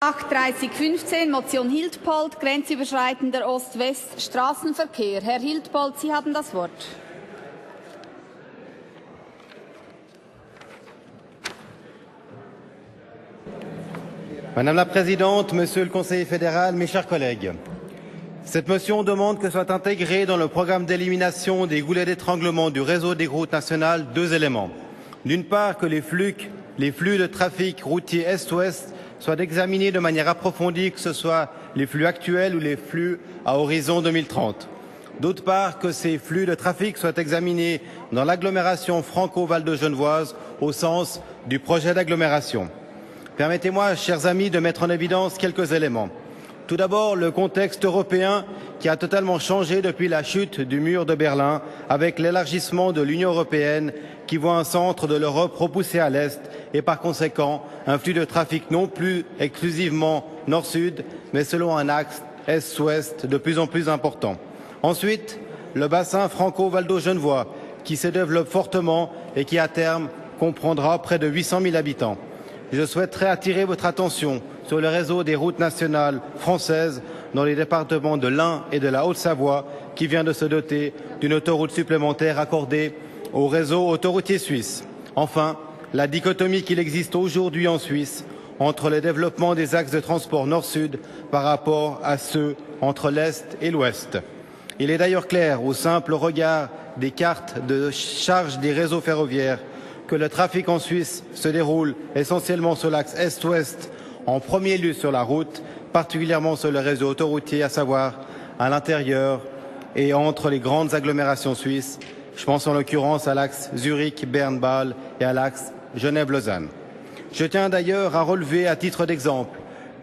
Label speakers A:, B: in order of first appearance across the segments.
A: 3015, Motion Hiltpold, grenzüberschreitender Ost-West-Straßenverkehr. Herr Hiltpold, Sie haben das Wort.
B: Madame la Présidente, Monsieur le Conseiller fédéral, mes chers collègues, cette motion demande que soient intégrés dans le programme d'élimination des goulets d'étranglement du réseau des routes nationales deux éléments. D'une part, que les flux de trafic routier Est-Ouest soient examinés de manière approfondie, que ce soit les flux actuels ou les flux à horizon 2030. D'autre part, que ces flux de trafic soient examinés dans l'agglomération franco-val-de-genevoise au sens du projet d'agglomération. Permettez-moi, chers amis, de mettre en évidence quelques éléments. Tout d'abord, le contexte européen qui a totalement changé depuis la chute du mur de Berlin, avec l'élargissement de l'Union européenne qui voit un centre de l'Europe repoussé à l'Est et par conséquent un flux de trafic non plus exclusivement nord-sud, mais selon un axe est-ouest de plus en plus important. Ensuite, le bassin franco-valdo-genevois qui se développe fortement et qui à terme comprendra près de 800 000 habitants. Je souhaiterais attirer votre attention sur le réseau des routes nationales françaises dans les départements de l'Ain et de la Haute-Savoie qui vient de se doter d'une autoroute supplémentaire accordée au réseau autoroutier suisse. Enfin, la dichotomie qu'il existe aujourd'hui en Suisse entre le développement des axes de transport nord-sud par rapport à ceux entre l'Est et l'Ouest. Il est d'ailleurs clair, au simple regard des cartes de charge des réseaux ferroviaires, que le trafic en Suisse se déroule essentiellement sur l'axe Est-Ouest, en premier lieu sur la route, particulièrement sur le réseau autoroutier, à savoir à l'intérieur et entre les grandes agglomérations suisses. Je pense en l'occurrence à l'axe Zurich-Berne-Bâle et à l'axe Genève-Lausanne. Je tiens d'ailleurs à relever, à titre d'exemple,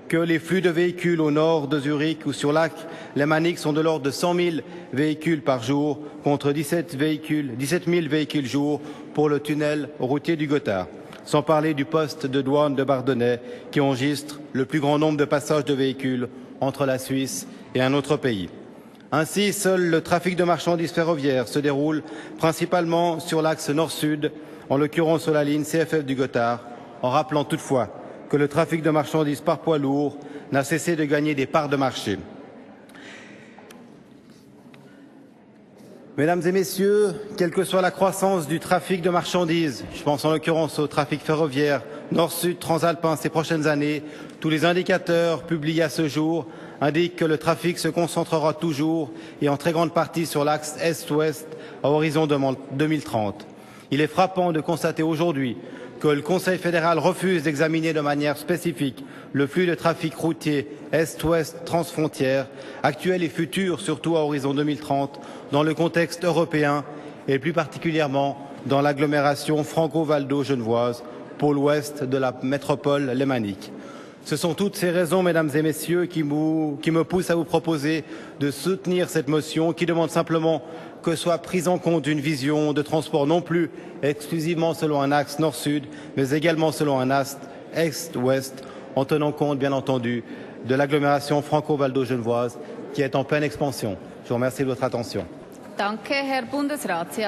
B: que les flux de véhicules au nord de Zurich ou sur lac lémanique sont de l'ordre de 100 000 véhicules par jour contre 17 000 véhicules jour pour le tunnel routier du Gothard, sans parler du poste de douane de Bardonnay qui enregistre le plus grand nombre de passages de véhicules entre la Suisse et un autre pays. Ainsi, seul le trafic de marchandises ferroviaires se déroule principalement sur l'axe nord-sud, en l'occurrence sur la ligne CFF du Gothard, en rappelant toutefois que le trafic de marchandises par poids lourd n'a cessé de gagner des parts de marché. Mesdames et messieurs, quelle que soit la croissance du trafic de marchandises, je pense en l'occurrence au trafic ferroviaire nord-sud transalpin ces prochaines années, tous les indicateurs publiés à ce jour indiquent que le trafic se concentrera toujours et en très grande partie sur l'axe est-ouest à horizon 2030. Il est frappant de constater aujourd'hui que le Conseil fédéral refuse d'examiner de manière spécifique le flux de trafic routier Est-Ouest transfrontière, actuel et futur, surtout à horizon 2030, dans le contexte européen et plus particulièrement dans l'agglomération franco-valdo-genevoise, pôle ouest de la métropole lémanique. Ce sont toutes ces raisons, mesdames et messieurs, qui me poussent à vous proposer de soutenir cette motion qui demande simplement que soit prise en compte une vision de transport non plus exclusivement selon un axe nord-sud, mais également selon un axe est-ouest, en tenant compte, bien entendu, de l'agglomération franco-valdo-genevoise qui est en pleine expansion. Je vous remercie de votre attention.
A: Danke, Herr Bundesrat.